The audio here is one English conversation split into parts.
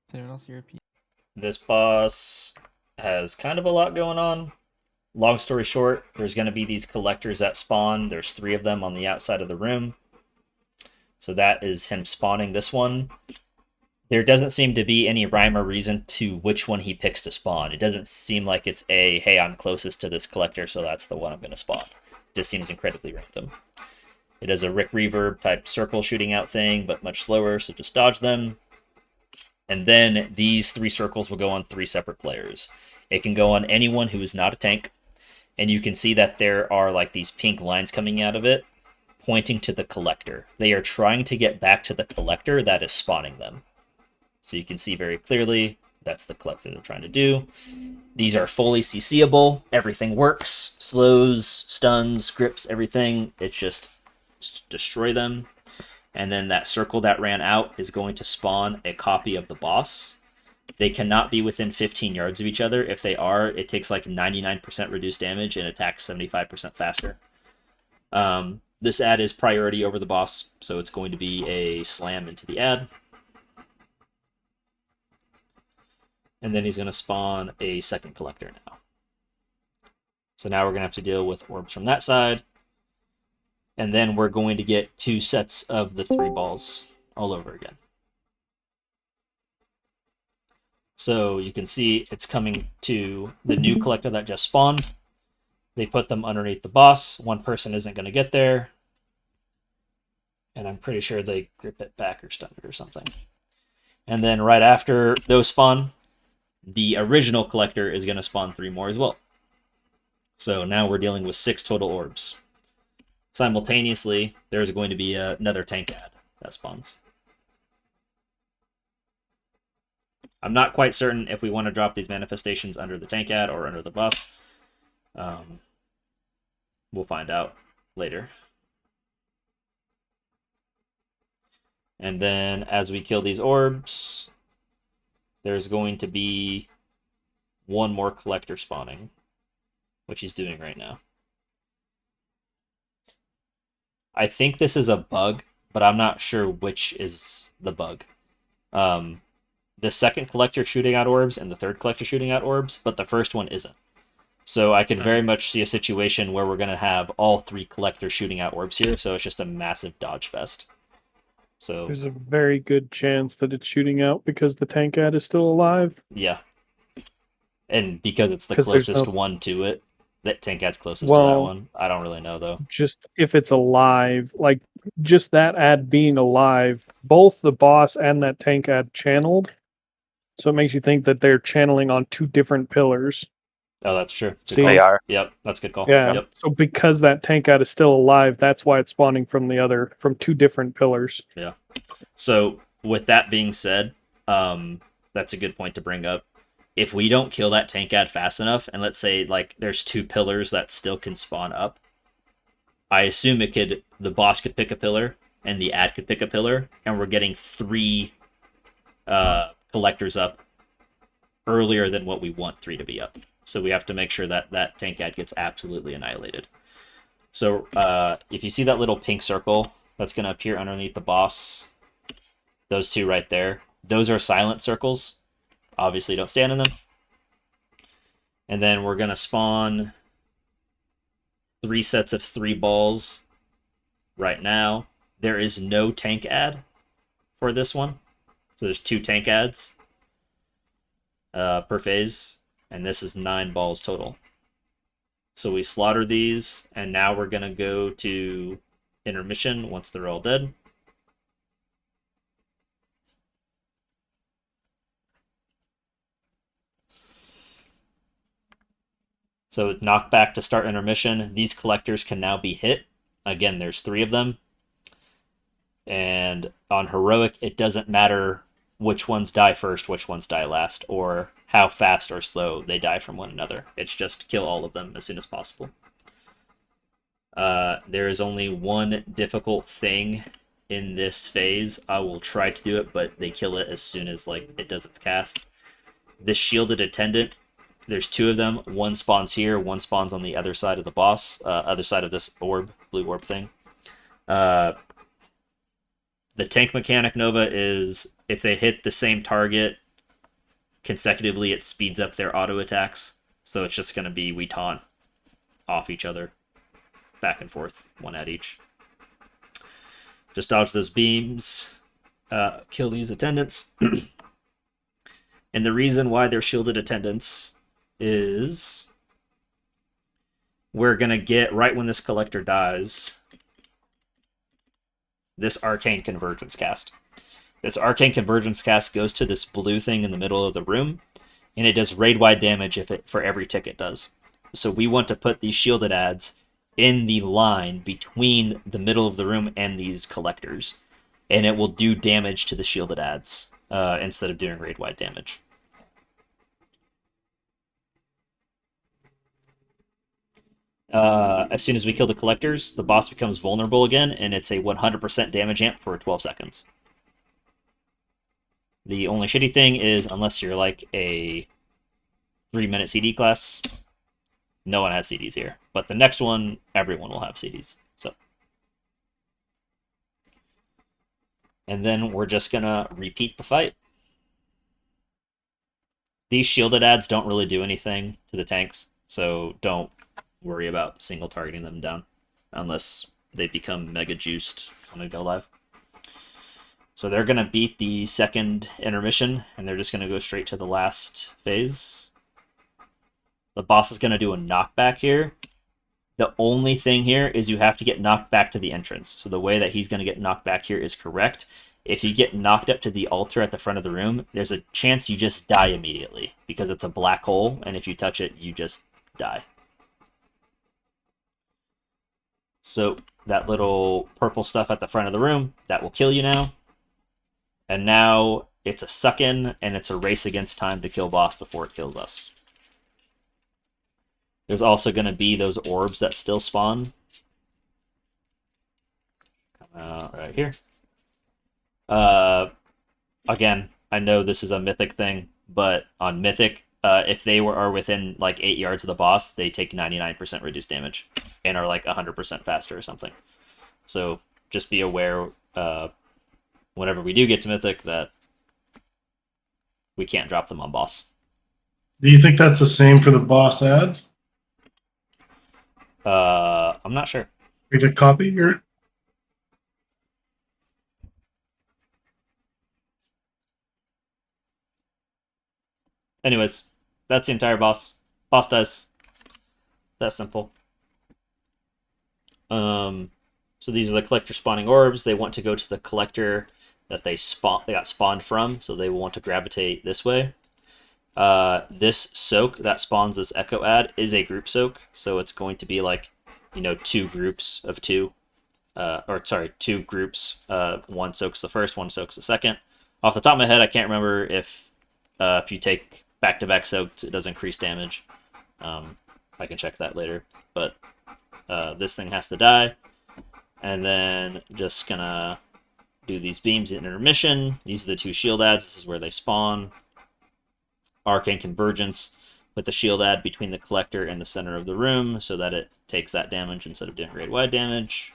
Does anyone else European? This boss has kind of a lot going on. Long story short, there's going to be these collectors that spawn. There's three of them on the outside of the room. So that is him spawning this one. There doesn't seem to be any rhyme or reason to which one he picks to spawn. It doesn't seem like it's hey, I'm closest to this collector, so that's the one I'm going to spawn. It just seems incredibly random. It is a Rick Reverb type circle shooting out thing, but much slower, so just dodge them. And then these three circles will go on three separate players. It can go on anyone who is not a tank, and you can see that there are like these pink lines coming out of it, pointing to the collector. They are trying to get back to the collector that is spawning them. So you can see very clearly that's the collector they're trying to do. These are fully CCable. Everything works. Slows, stuns, grips, everything. It's just destroy them. And then that circle that ran out is going to spawn a copy of the boss. They cannot be within 15 yards of each other. If they are, it takes like 99% reduced damage and attacks 75% faster. This ad is priority over the boss, so it's going to be a slam into the ad. And then he's going to spawn a second collector now. So now we're going to have to deal with orbs from that side. And then we're going to get two sets of the three balls all over again. So you can see it's coming to the new collector that just spawned. They put them underneath the boss. One person isn't going to get there. And I'm pretty sure they grip it back or stun it or something. And then right after those spawn, the original collector is going to spawn three more as well. So now we're dealing with 6 total orbs. Simultaneously, there's going to be another tank ad that spawns. I'm not quite certain if we want to drop these manifestations under the tank ad or under the boss. We'll find out later. And then as we kill these orbs, there's going to be one more collector spawning, which he's doing right now. I think this is a bug, but I'm not sure which is the bug. The second collector shooting out orbs and the third collector shooting out orbs, but the first one isn't. So I could very much see a situation where we're going to have all three collectors shooting out orbs here, so it's just a massive dodge fest. So there's a very good chance that it's shooting out because the tank ad is still alive. Yeah. And because it's the closest one to it, that tank ad's closest to that one. I don't really know, though. Just if it's alive, like just that ad being alive, both the boss and that tank ad channeled. So it makes you think that they're channeling on two different pillars. Oh, that's true. See, they are. Yep, that's a good call. Yeah. Yep. So because that tank ad is still alive, that's why it's spawning from two different pillars. Yeah. So with that being said, that's a good point to bring up. If we don't kill that tank ad fast enough, and let's say like there's two pillars that still can spawn up, I assume the boss could pick a pillar and the ad could pick a pillar, and we're getting 3 collectors up earlier than what we want 3 to be up. So we have to make sure that that tank ad gets absolutely annihilated. So if you see that little pink circle that's going to appear underneath the boss, those 2 right there, those are silent circles. Obviously, don't stand in them. And then we're going to spawn 3 sets of 3 balls right now. There is no tank ad for this one. So there's 2 tank ads per phase. And this is 9 balls total. So we slaughter these. And now we're going to go to intermission once they're all dead. So knockback to start intermission. These collectors can now be hit. Again, there's 3 of them. And on heroic, it doesn't matter which ones die first, which ones die last, or how fast or slow they die from one another. It's just kill all of them as soon as possible. There is only one difficult thing in this phase. I will try to do it, but they kill it as soon as it does its cast. The shielded attendant. There's 2 of them. One spawns here. One spawns on the other side of the boss. Other side of this orb, blue orb thing. The tank mechanic Nova is if they hit the same target consecutively, it speeds up their auto attacks. So it's just going to be we taunt off each other, back and forth, one at each. Just dodge those beams, kill these attendants. And the reason why they're shielded attendants is we're going to get, right when this collector dies, this Arcane Convergence cast. This Arcane Convergence cast goes to this blue thing in the middle of the room, and it does raid-wide damage for every tick it does. So we want to put these shielded ads in the line between the middle of the room and these collectors, and it will do damage to the shielded ads instead of doing raid-wide damage. As soon as we kill the collectors, the boss becomes vulnerable again, and it's a 100% damage amp for 12 seconds. The only shitty thing is, unless you're like a 3-minute CD class, no one has CDs here. But the next one, everyone will have CDs. So, and then we're just gonna repeat the fight. These shielded ads don't really do anything to the tanks, so don't worry about single targeting them down unless they become mega juiced when they go live. So they're going to beat the second intermission, and they're just going to go straight to the last phase. The boss is going to do a knockback here. The only thing here is you have to get knocked back to the entrance. So the way that he's going to get knocked back here is correct. If you get knocked up to the altar at the front of the room, there's a chance you just die immediately because it's a black hole, and if you touch it, you just die. So that little purple stuff at the front of the room, that will kill you now. And now it's a suck-in, and it's a race against time to kill boss before it kills us. There's also going to be those orbs that still spawn. Right here. Again, I know this is a Mythic thing, but on Mythic, if they are within like 8 yards of the boss, they take 99% reduced damage and are like 100% faster or something. So just be aware whenever we do get to Mythic that we can't drop them on boss. Do you think that's the same for the boss ad? I'm not sure. Like the copy or Anyways, that's the entire boss. Boss dies. That's simple. So these are the collector spawning orbs. They want to go to the collector that they got spawned from, so they will want to gravitate this way. This soak that spawns this echo ad is a group soak, so it's going to be like, 2 groups of 2. Two groups. One soaks the first, one soaks the second. Off the top of my head, I can't remember if you take back-to-back soaks, it does increase damage. I can check that later. But this thing has to die. And then just gonna do these beams in intermission. These are the 2 shield ads. This is where they spawn. Arcane Convergence with the shield ad between the collector and the center of the room so that it takes that damage instead of doing raid-wide damage.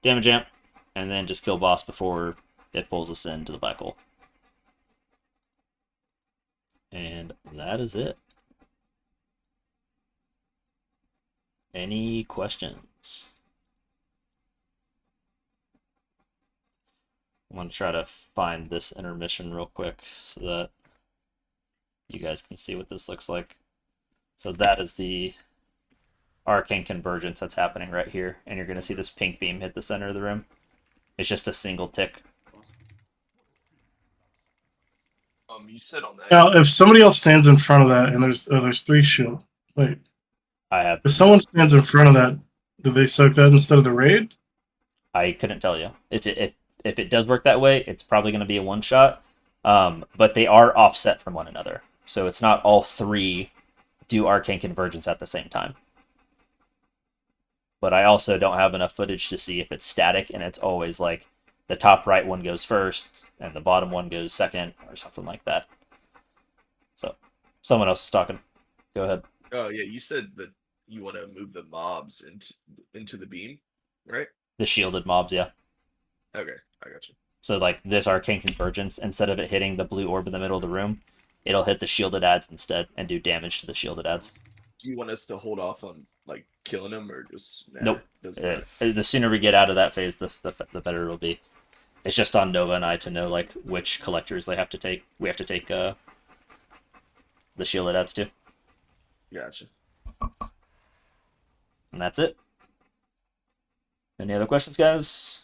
Damage amp. And then just kill boss before it pulls us into the black hole. And that is it. Any questions? I'm going to try to find this intermission real quick so that you guys can see what this looks like. So that is the Arcane Convergence that's happening right here. And you're going to see this pink beam hit the center of the room. It's just a single tick. You said on that. now if somebody else stands in front of that and there's 3 shield. Wait, I have. if someone stands in front of that, do they soak that instead of the raid? I couldn't tell you. If it does work that way, it's probably going to be a one-shot. But they are offset from one another. So it's not all 3 do Arcane Convergence at the same time. But I also don't have enough footage to see if it's static and it's always like the top right one goes first and the bottom one goes second or something like that. So someone else is talking. Go ahead. Oh yeah, you said that you want to move the mobs into the beam, right? The shielded mobs, yeah. Okay, I got you. So like this Arcane Convergence, instead of it hitting the blue orb in the middle of the room, it'll hit the shielded ads instead and do damage to the shielded ads. Do you want us to hold off on like killing him, or just Nope. Doesn't matter. The sooner we get out of that phase, the better it'll be. It's just on Nova and I to know like which collectors they have to take. We have to take the shielded ads to, Gotcha. and that's it. Any other questions, guys?